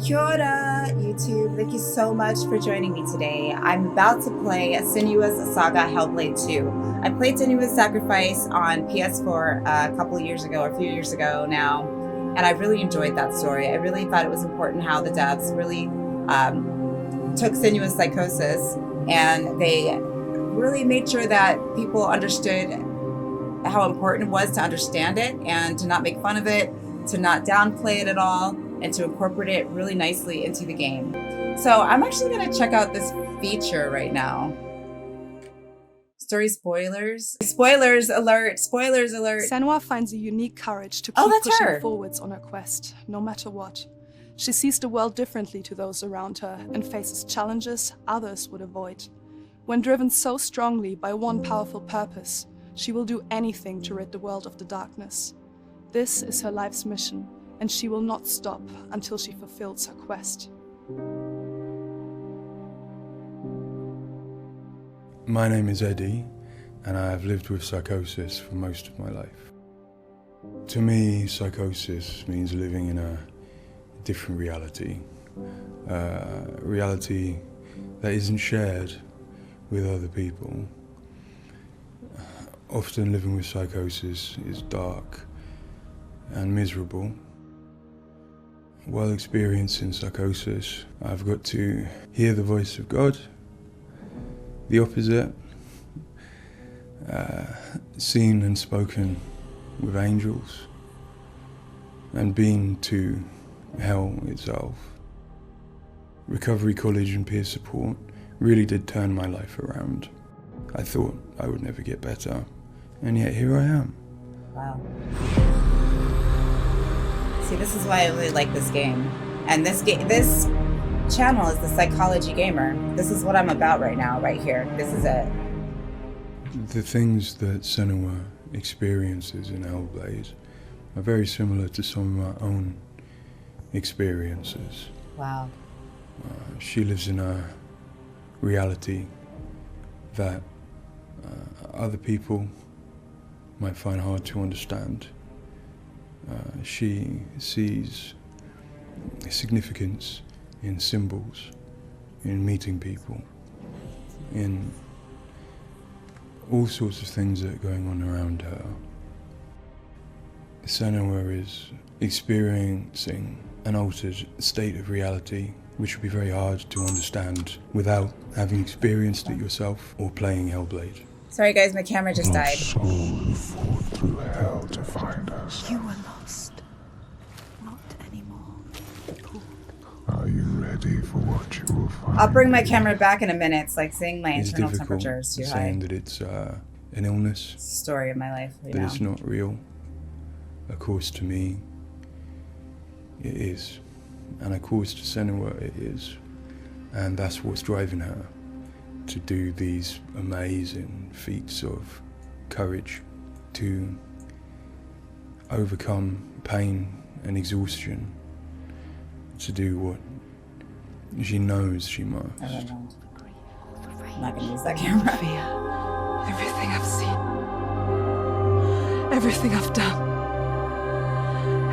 Kia ora, YouTube. Thank you so much for joining me today. I'm about to play Senua's Saga Hellblade 2. I played Senua's Sacrifice on PS4 a couple of years ago, or a few years ago now, and I really enjoyed that story. I really thought it was important how the devs really took Senua's Psychosis and they really made sure that people understood how important it was to understand it and to not make fun of it, to not downplay it at all, and to incorporate it really nicely into the game. So I'm actually going to check out this feature right now. Story spoilers. Spoilers alert. Spoilers alert. Senua finds a unique courage to keep pushing forwards on her quest, no matter what. She sees the world differently to those around her and faces challenges others would avoid. When driven so strongly by one powerful purpose, she will do anything to rid the world of the darkness. This is her life's mission, and she will not stop until she fulfills her quest. My name is Eddie, and I have lived with psychosis for most of my life. To me, psychosis means living in a different reality, a reality that isn't shared with other people. Often living with psychosis is dark and miserable. While experiencing psychosis, I've got to hear the voice of God, the opposite, seen and spoken with angels, and been to hell itself. Recovery college and peer support really did turn my life around. I thought I would never get better, and yet here I am. Wow. See, this is why I really like this game. And this channel is the Psychology Gamer. This is what I'm about right now, right here. This is it. The things that Senua experiences in Hellblade are very similar to some of my own experiences. Wow. She lives in a reality that other people might find hard to understand. She sees significance in symbols, in meeting people, in all sorts of things that are going on around her. Senua is experiencing an altered state of reality which would be very hard to understand without having experienced it yourself or playing Hellblade. Sorry guys, my camera just died. Soul who fought through hell to find us. You were lost. Not anymore. Are you ready for what you will find? I'll bring my camera back in a minute. It's like saying my It's internal difficult temperature is too high. saying that it's an illness, It's the story of my life right that now. it's not real. Of course, to me, it is. And of course, to Senua, it is. And that's what's driving her to do these amazing feats of courage, to overcome pain and exhaustion, to do what she knows she must. I don't know. I'm not gonna use that camera. Fear. Everything I've seen. Everything I've done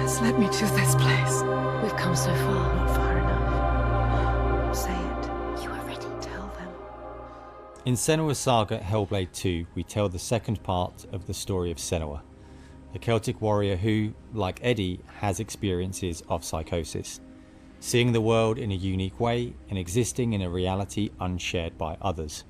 has led me to this place. We've come so far, not far enough. Say it. You are ready. Tell them. In Senua's Saga Hellblade 2, we tell the second part of the story of Senua, a Celtic warrior who, like Eddie, has experiences of psychosis, seeing the world in a unique way and existing in a reality unshared by others.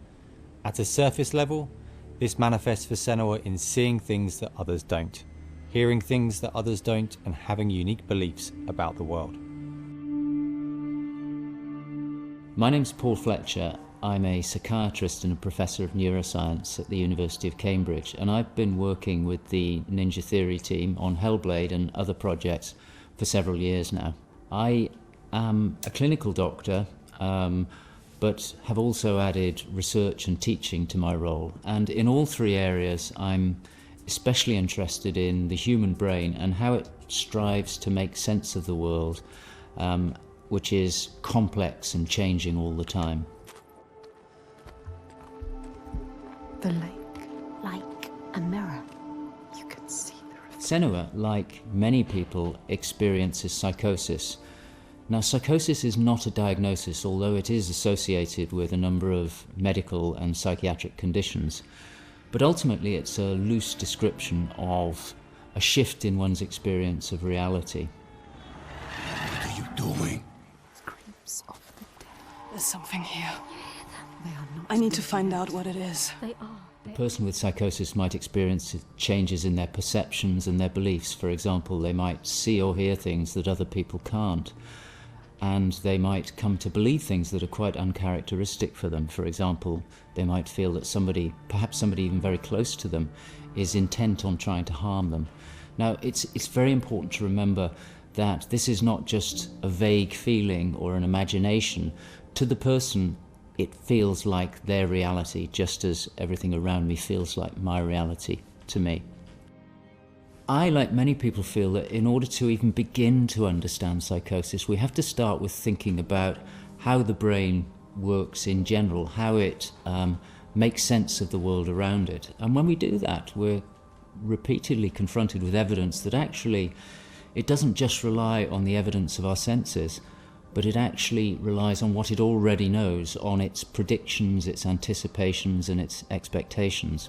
At a surface level, this manifests for Senua in seeing things that others don't, hearing things that others don't, and having unique beliefs about the world. My name's Paul Fletcher. I'm a psychiatrist and a professor of neuroscience at the University of Cambridge, and I've been working with the Ninja Theory team on Hellblade and other projects for several years now. I am a clinical doctor, but have also added research and teaching to my role. And in all three areas, I'm especially interested in the human brain and how it strives to make sense of the world, which is complex and changing all the time. The lake, like a mirror. You can see the reflection. Senua, like many people, experiences psychosis. Now, psychosis is not a diagnosis, although it is associated with a number of medical and psychiatric conditions. But ultimately, it's a loose description of a shift in one's experience of reality. What are you doing? Screams of the dead. There's something here. They are not. I need to find out what it is. They are. A person with psychosis might experience changes in their perceptions and their beliefs. For example, they might see or hear things that other people can't. And they might come to believe things that are quite uncharacteristic for them. For example, they might feel that somebody, perhaps somebody even very close to them, is intent on trying to harm them. Now, it's very important to remember that this is not just a vague feeling or an imagination. To the person, it feels like their reality, just as everything around me feels like my reality to me. I, like many people, feel that in order to even begin to understand psychosis, we have to start with thinking about how the brain works in general, how it makes sense of the world around it. And when we do that, we're repeatedly confronted with evidence that actually it doesn't just rely on the evidence of our senses, but it actually relies on what it already knows, on its predictions, its anticipations, and its expectations.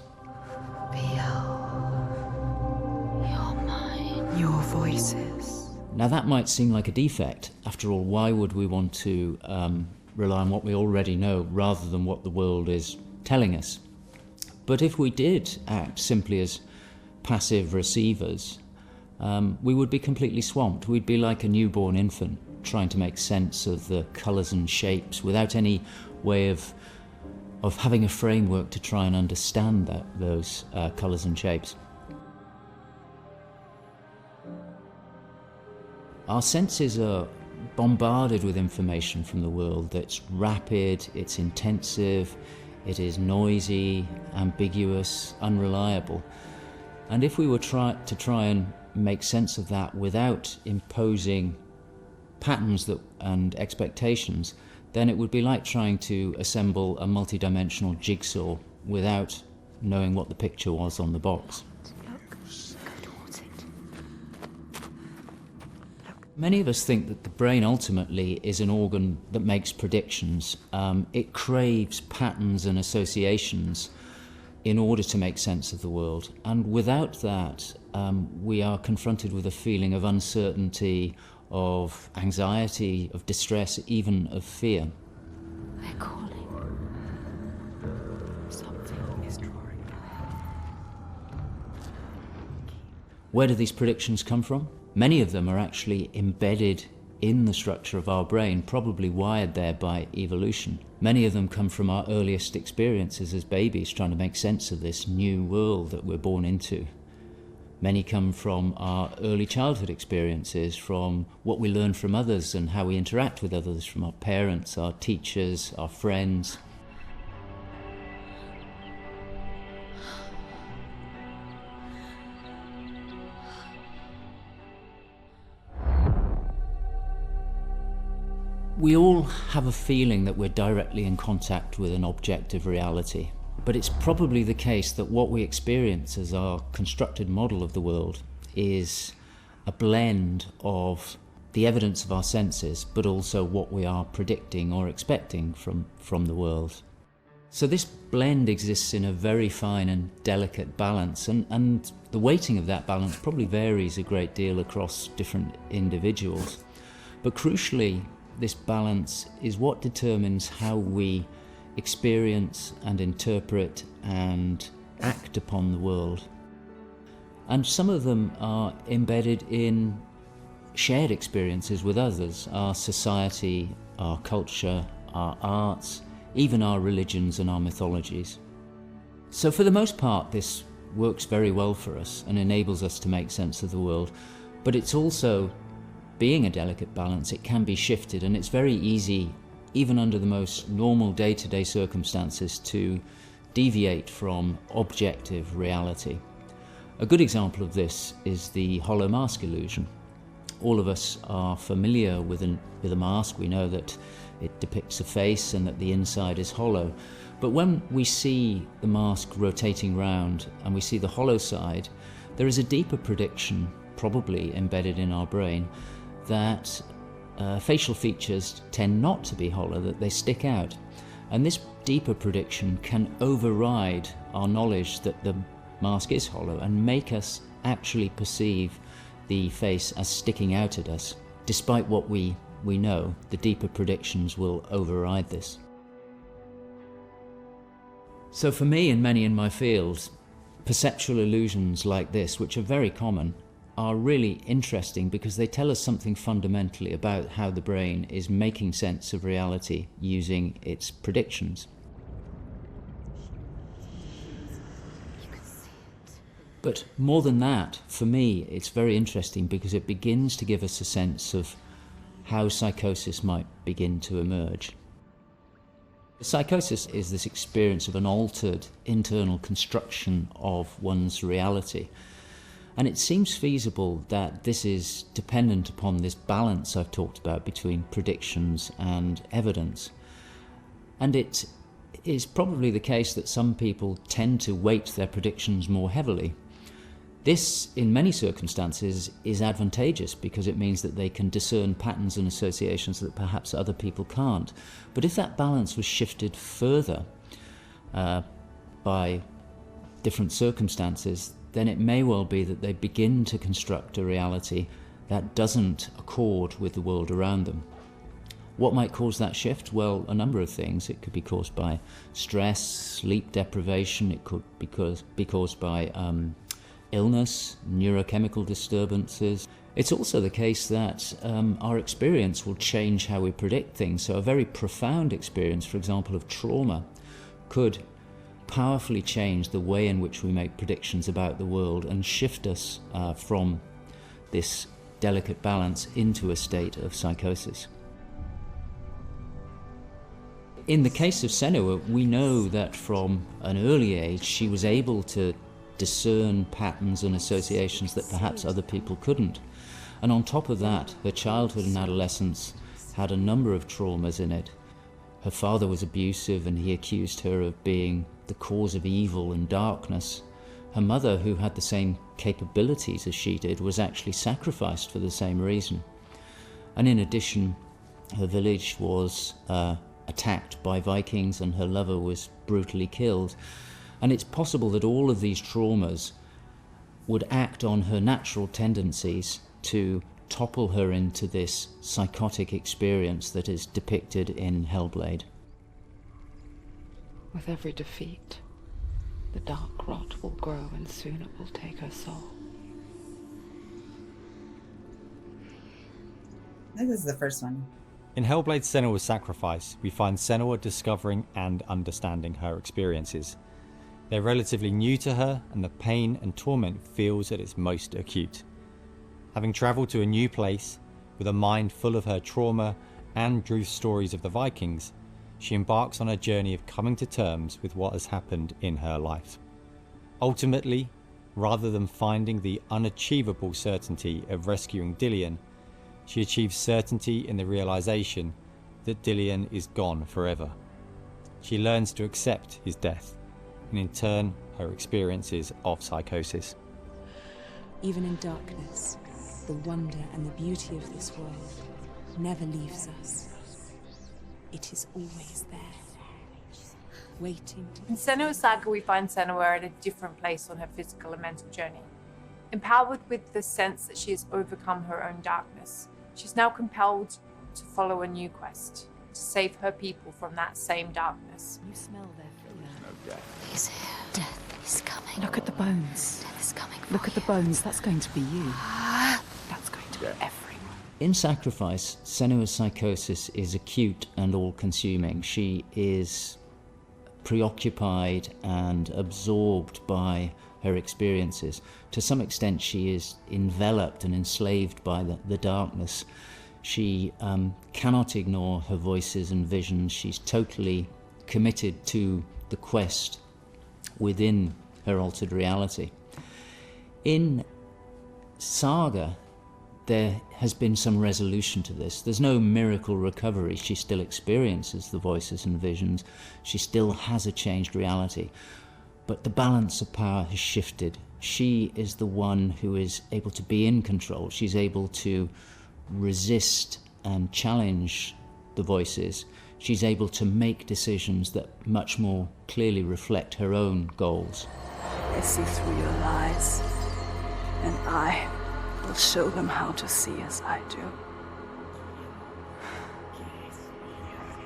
Your voices. Now that might seem like a defect. After all, why would we want to rely on what we already know rather than what the world is telling us? But if we did act simply as passive receivers, we would be completely swamped. We'd be like a newborn infant trying to make sense of the colours and shapes without any way of having a framework to try and understand those colours and shapes. Our senses are bombarded with information from the world that's rapid, it's intensive, it is noisy, ambiguous, unreliable. And if we were to try and make sense of that without imposing patterns and expectations, then it would be like trying to assemble a multi-dimensional jigsaw without knowing what the picture was on the box. Many of us think that the brain ultimately is an organ that makes predictions. It craves patterns and associations in order to make sense of the world. And without that, we are confronted with a feeling of uncertainty, of anxiety, of distress, even of fear. They're calling. Something is drawing near. Where do these predictions come from? Many of them are actually embedded in the structure of our brain, probably wired there by evolution. Many of them come from our earliest experiences as babies, trying to make sense of this new world that we're born into. Many come from our early childhood experiences, from what we learn from others and how we interact with others, from our parents, our teachers, our friends. We all have a feeling that we're directly in contact with an objective reality, but it's probably the case that what we experience as our constructed model of the world is a blend of the evidence of our senses, but also what we are predicting or expecting from the world. So this blend exists in a very fine and delicate balance, and the weighting of that balance probably varies a great deal across different individuals. But crucially, this balance is what determines how we experience and interpret and act upon the world. And some of them are embedded in shared experiences with others, our society, our culture, our arts, even our religions and our mythologies. So for the most part, this works very well for us and enables us to make sense of the world, but it's also, being a delicate balance, it can be shifted, and it's very easy, even under the most normal day-to-day circumstances, to deviate from objective reality. A good example of this is the hollow mask illusion. All of us are familiar with a mask. We know that it depicts a face and that the inside is hollow. But when we see the mask rotating round and we see the hollow side, there is a deeper prediction, probably embedded in our brain, that facial features tend not to be hollow, that they stick out. And this deeper prediction can override our knowledge that the mask is hollow and make us actually perceive the face as sticking out at us. Despite what we know, the deeper predictions will override this. So for me and many in my field, perceptual illusions like this, which are very common, are really interesting because they tell us something fundamentally about how the brain is making sense of reality using its predictions. But more than that, for me, it's very interesting because it begins to give us a sense of how psychosis might begin to emerge. Psychosis is this experience of an altered internal construction of one's reality. And it seems feasible that this is dependent upon this balance I've talked about between predictions and evidence. And it is probably the case that some people tend to weight their predictions more heavily. This, in many circumstances, is advantageous because it means that they can discern patterns and associations that perhaps other people can't. But if that balance was shifted further by different circumstances, then it may well be that they begin to construct a reality that doesn't accord with the world around them. What might cause that shift? Well, a number of things. It could be caused by stress, sleep deprivation. It could be caused by illness, neurochemical disturbances. It's also the case that our experience will change how we predict things. So a very profound experience, for example, of trauma, could powerfully change the way in which we make predictions about the world and shift us from this delicate balance into a state of psychosis. In the case of Senua, we know that from an early age she was able to discern patterns and associations that perhaps other people couldn't. And on top of that, her childhood and adolescence had a number of traumas in it. Her father was abusive and he accused her of being the cause of evil and darkness. Her mother, who had the same capabilities as she did, was actually sacrificed for the same reason. And in addition, her village was attacked by Vikings and her lover was brutally killed. And it's possible that all of these traumas would act on her natural tendencies to topple her into this psychotic experience that is depicted in Hellblade. With every defeat, the dark rot will grow and soon it will take her soul. I think this is the first one. In Hellblade Senua's Sacrifice, we find Senua discovering and understanding her experiences. They're relatively new to her, and the pain and torment feels at its most acute. Having travelled to a new place, with a mind full of her trauma and truth stories of the Vikings, she embarks on a journey of coming to terms with what has happened in her life. Ultimately, rather than finding the unachievable certainty of rescuing Dillion, she achieves certainty in the realization that Dillion is gone forever. She learns to accept his death, and in turn, her experiences of psychosis. Even in darkness, the wonder and the beauty of this world never leaves us. It is always there, waiting. In Senua's Saga, we find Senua at a different place on her physical and mental journey. Empowered with the sense that she has overcome her own darkness, she's now compelled to follow a new quest, to save her people from that same darkness. You smell their fear. He's here. Death is coming. Look at the bones. Death is coming. Look at the bones. That's going to be you. That's going to be everyone. In Sacrifice, Senua's psychosis is acute and all-consuming. She is preoccupied and absorbed by her experiences. To some extent, she is enveloped and enslaved by the darkness. She cannot ignore her voices and visions. She's totally committed to the quest within her altered reality. In Saga, there has been some resolution to this. There's no miracle recovery. She still experiences the voices and visions. She still has a changed reality. But the balance of power has shifted. She is the one who is able to be in control. She's able to resist and challenge the voices, she's able to make decisions that much more clearly reflect her own goals. I see through your lies, and I will show them how to see as I do.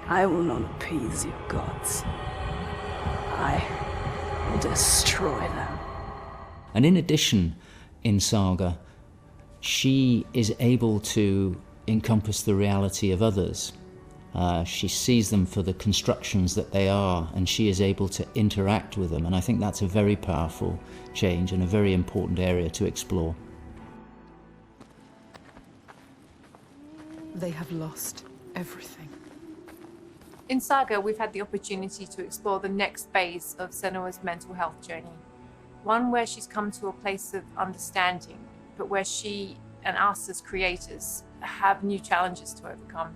I will not appease your gods. I will destroy them. And in addition, in Saga, she is able to encompass the reality of others. She sees them for the constructions that they are, and she is able to interact with them. And I think that's a very powerful change and a very important area to explore. They have lost everything. In Saga, we've had the opportunity to explore the next phase of Senua's mental health journey. One where she's come to a place of understanding, but where she and us as creators have new challenges to overcome.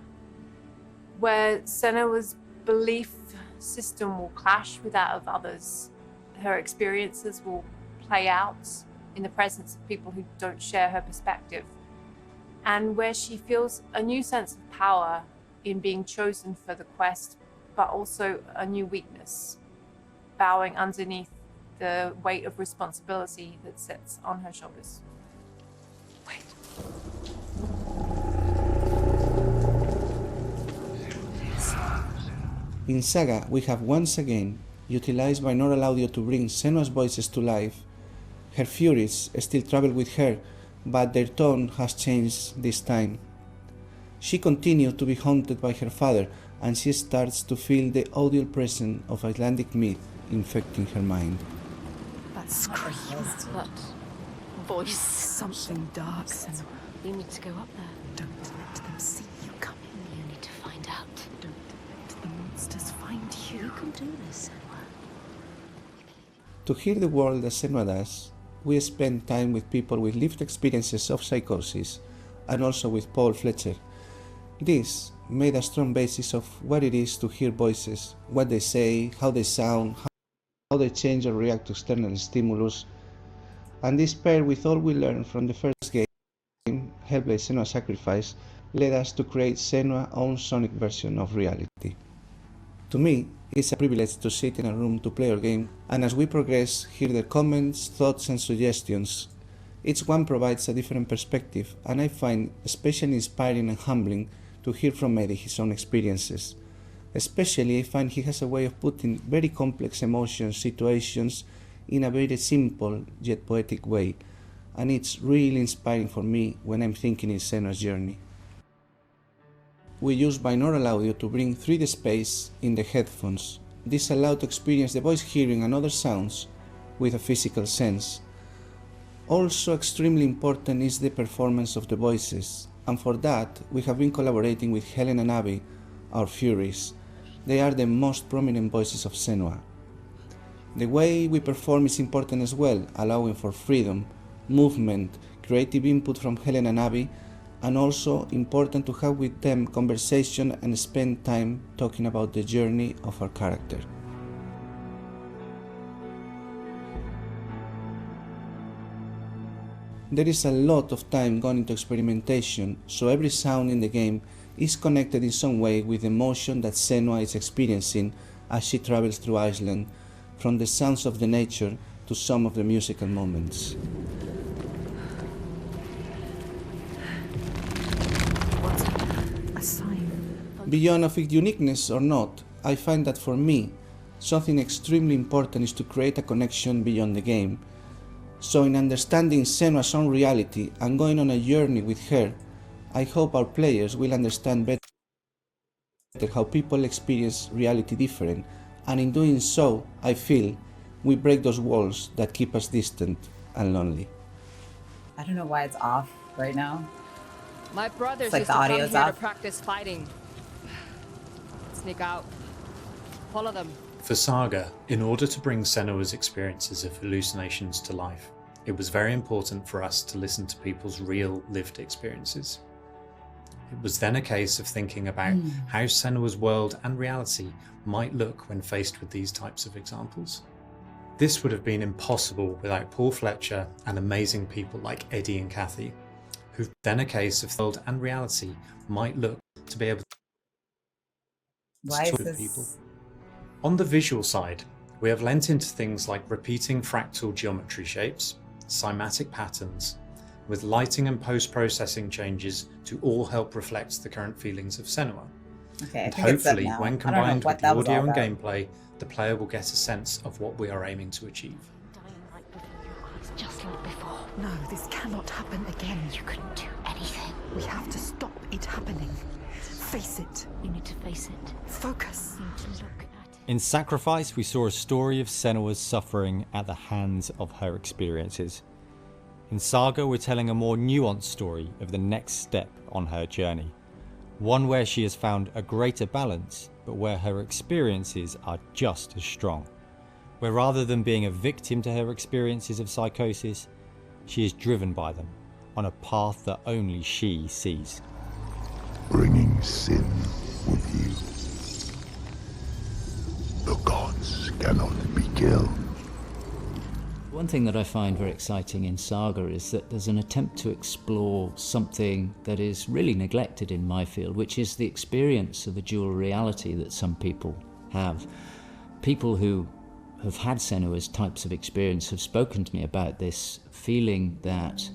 Where Senua's belief system will clash with that of others. Her experiences will play out in the presence of people who don't share her perspective. And where she feels a new sense of power in being chosen for the quest, but also a new weakness, bowing underneath the weight of responsibility that sits on her shoulders. Wait. In Saga, we have once again utilized binaural audio to bring Senua's voices to life. Her furies still travel with her, but their tone has changed this time. She continues to be haunted by her father, and she starts to feel the audio presence of Icelandic myth infecting her mind. That scream, that voice, something dark, Senua. You need to go up there. Don't let them see you coming. You need to find out. Don't let the monsters find you. You can do this, Senua. To hear the world as Senua does, we spend time with people with lived experiences of psychosis, and also with Paul Fletcher. This made a strong basis of what it is to hear voices, what they say, how they sound, how they change or react to external stimulus, and this paired with all we learned from the first game, Hellblade Senua Sacrifice, led us to create Senua's own sonic version of reality. To me, it's a privilege to sit in a room to play our game, and as we progress, hear their comments, thoughts and suggestions. Each one provides a different perspective, and I find especially inspiring and humbling to hear from Eddie his own experiences. Especially, I find he has a way of putting very complex emotions, situations, in a very simple yet poetic way, and it's really inspiring for me when I'm thinking in Senua's journey. We use binaural audio to bring 3D space in the headphones. This allows to experience the voice hearing and other sounds with a physical sense. Also extremely important is the performance of the voices, and for that we have been collaborating with Helen and Abby, our Furies. They are the most prominent voices of Senua. The way we perform is important as well, allowing for freedom, movement, creative input from Helen and Abby, and also important to have with them conversation and spend time talking about the journey of our character. There is a lot of time gone into experimentation, so every sound in the game is connected in some way with the emotion that Senua is experiencing as she travels through Iceland, from the sounds of the nature to some of the musical moments. What's a sign? Beyond of its uniqueness or not, I find that for me, something extremely important is to create a connection beyond the game. So in understanding Senua's own reality and going on a journey with her, I hope our players will understand better how people experience reality different, and in doing so, I feel, we break those walls that keep us distant and lonely. I don't know why it's off right now. My brothers It's like used the to come audio's here off. to practice fighting. Sneak out. Follow them. For Saga, in order to bring Senua's experiences of hallucinations to life, it was very important for us to listen to people's real lived experiences. It was then a case of thinking about how Senua's world and reality might look when faced with these types of examples. This would have been impossible without Paul Fletcher and amazing people like Eddie and Kathy, then a case of the world and reality might look to be able Why to is talk with this? people. On the visual side, we have lent into things like repeating fractal geometry shapes, cymatic patterns, with lighting and post-processing changes to all help reflect the current feelings of Senua. Okay, I And think it's up hopefully, now. when I don't know combined what with the that was all audio and about. gameplay, the player will get a sense of what we are aiming to achieve. Just like before. No, this cannot happen again. You couldn't do anything. We have to stop it happening. Face it. You need to face it. Focus. You need to look at it. In Sacrifice, we saw a story of Senua's suffering at the hands of her experiences. In Saga, we're telling a more nuanced story of the next step on her journey. One where she has found a greater balance, but where her experiences are just as strong. Where rather than being a victim to her experiences of psychosis, she is driven by them on a path that only she sees. Bringing sin with you. The gods cannot be killed. One thing that I find very exciting in Saga is that there's an attempt to explore something that is really neglected in my field, which is the experience of a dual reality that some people have. People who have had Senua's types of experience have spoken to me about this feeling that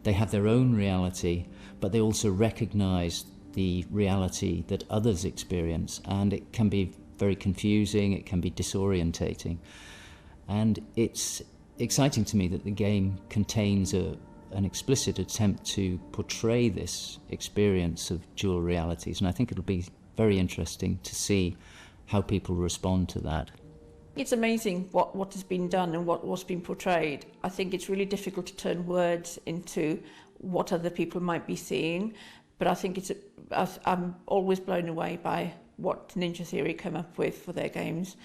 they have their own reality, but they also recognize the reality that others experience, and it can be very confusing, it can be disorientating. And it's exciting to me that the game contains an explicit attempt to portray this experience of dual realities, and I think it'll be very interesting to see how people respond to that. It's amazing what has been done and what's been portrayed. I think it's really difficult to turn words into what other people might be seeing, but I think I'm always blown away by what Ninja Theory come up with for their games,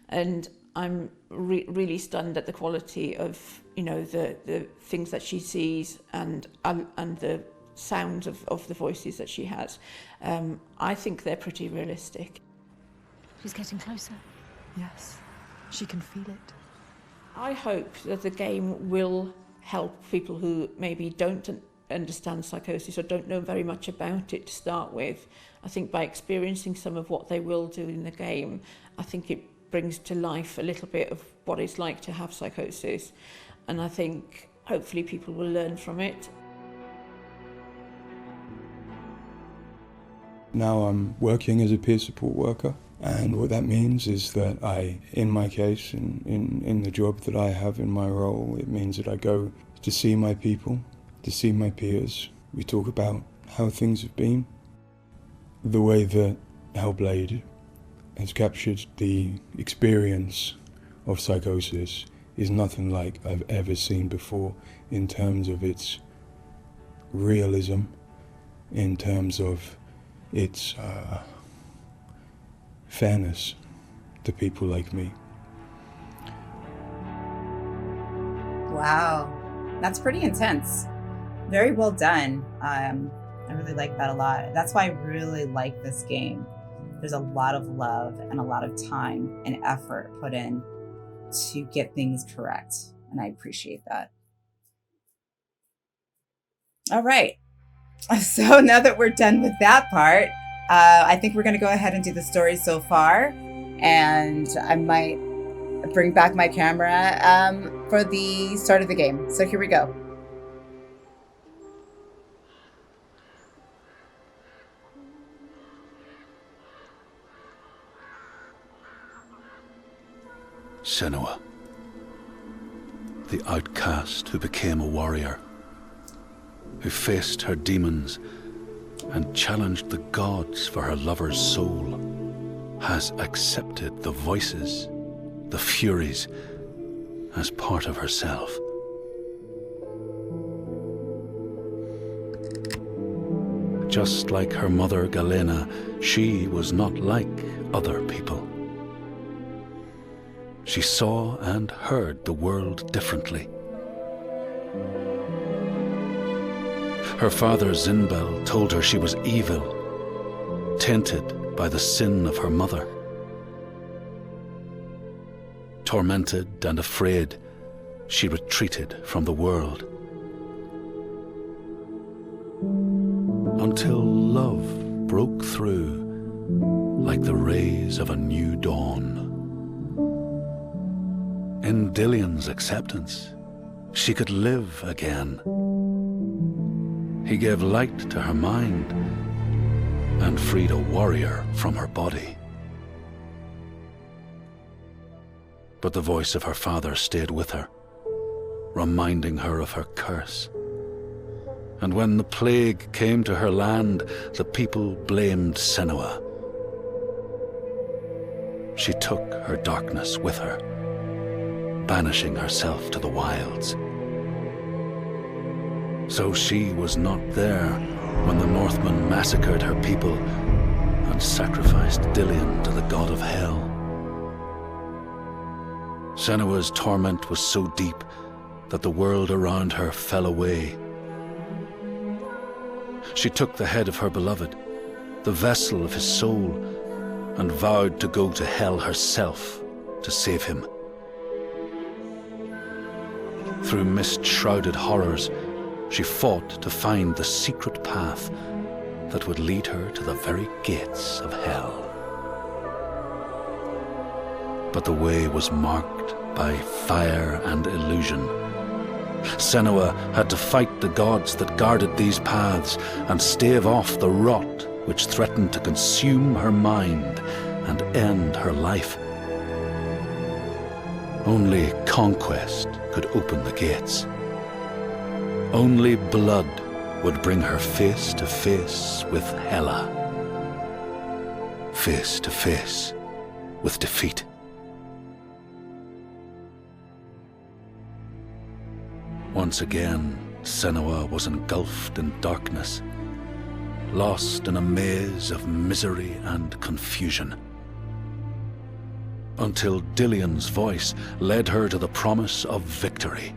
and I'm really stunned at the quality of the things that she sees and the sounds of the voices that she has. I think they're pretty realistic. She's getting closer. Yes, she can feel it. I hope that the game will help people who maybe don't understand psychosis or don't know very much about it to start with. I think by experiencing some of what they will do in the game, I think it brings to life a little bit of what it's like to have psychosis, and I think hopefully people will learn from it. Now I'm working as a peer support worker, and what that means is that in my case, in the job that I have in my role, it means that I go to see my people, to see my peers. We talk about how things have been. The way that Hellblade has captured the experience of psychosis is nothing like I've ever seen before in terms of its realism, in terms of its fairness to people like me. Wow, that's pretty intense. Very well done. I really like that a lot. That's why I really like this game. There's a lot of love and a lot of time and effort put in to get things correct, and I appreciate that. All right, so now that we're done with that part, I think we're going to go ahead and do the story so far, and I might bring back my camera for the start of the game. So here we go. Senua, the outcast who became a warrior, who faced her demons and challenged the gods for her lover's soul, has accepted the voices, the furies, as part of herself. Just like her mother Galena, she was not like other people. She saw and heard the world differently. Her father Zinbel told her she was evil, tainted by the sin of her mother. Tormented and afraid, she retreated from the world. until love broke through like the rays of a new dawn. In Dillion's acceptance, she could live again. He gave light to her mind and freed a warrior from her body. But the voice of her father stayed with her, reminding her of her curse. And when the plague came to her land, the people blamed Senua. She took her darkness with her, banishing herself to the wilds. So she was not there when the Northmen massacred her people and sacrificed Dillion to the god of hell. Senua's torment was so deep that the world around her fell away. She took the head of her beloved, the vessel of his soul, and vowed to go to hell herself to save him. Through mist-shrouded horrors, she fought to find the secret path that would lead her to the very gates of hell. But the way was marked by fire and illusion. Senua had to fight the gods that guarded these paths and stave off the rot which threatened to consume her mind and end her life. Only conquest could open the gates. Only blood would bring her face to face with Hela. Face to face with defeat. Once again, Senua was engulfed in darkness, lost in a maze of misery and confusion. Until Dillion's voice led her to the promise of victory.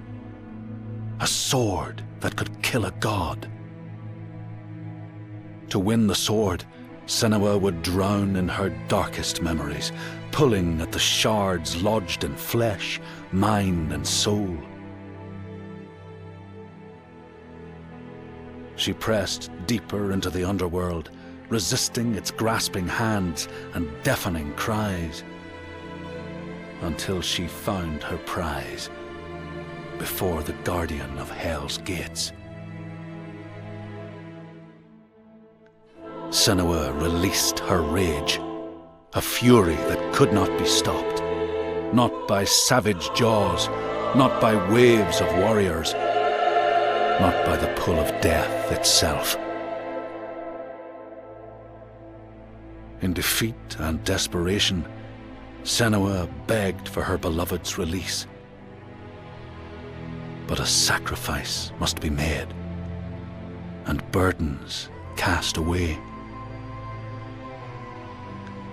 A sword that could kill a god. To win the sword, Senua would drown in her darkest memories, pulling at the shards lodged in flesh, mind, and soul. She pressed deeper into the underworld, resisting its grasping hands and deafening cries, until she found her prize before the guardian of Hell's gates. Senua released her rage, a fury that could not be stopped, not by savage jaws, not by waves of warriors, not by the pull of death itself. In defeat and desperation, Senua begged for her beloved's release. But a sacrifice must be made, and burdens cast away.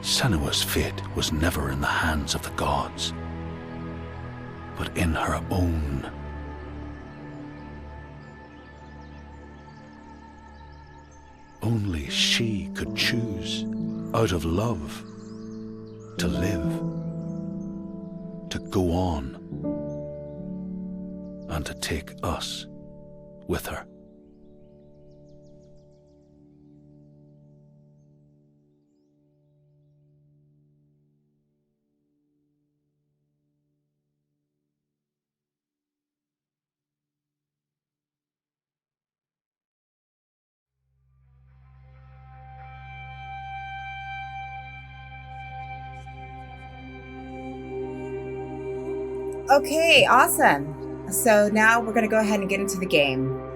Senua's fate was never in the hands of the gods, but in her own. Only she could choose, out of love, to live, to go on, and to take us with her. Okay, awesome. So now we're going to go ahead and get into the game.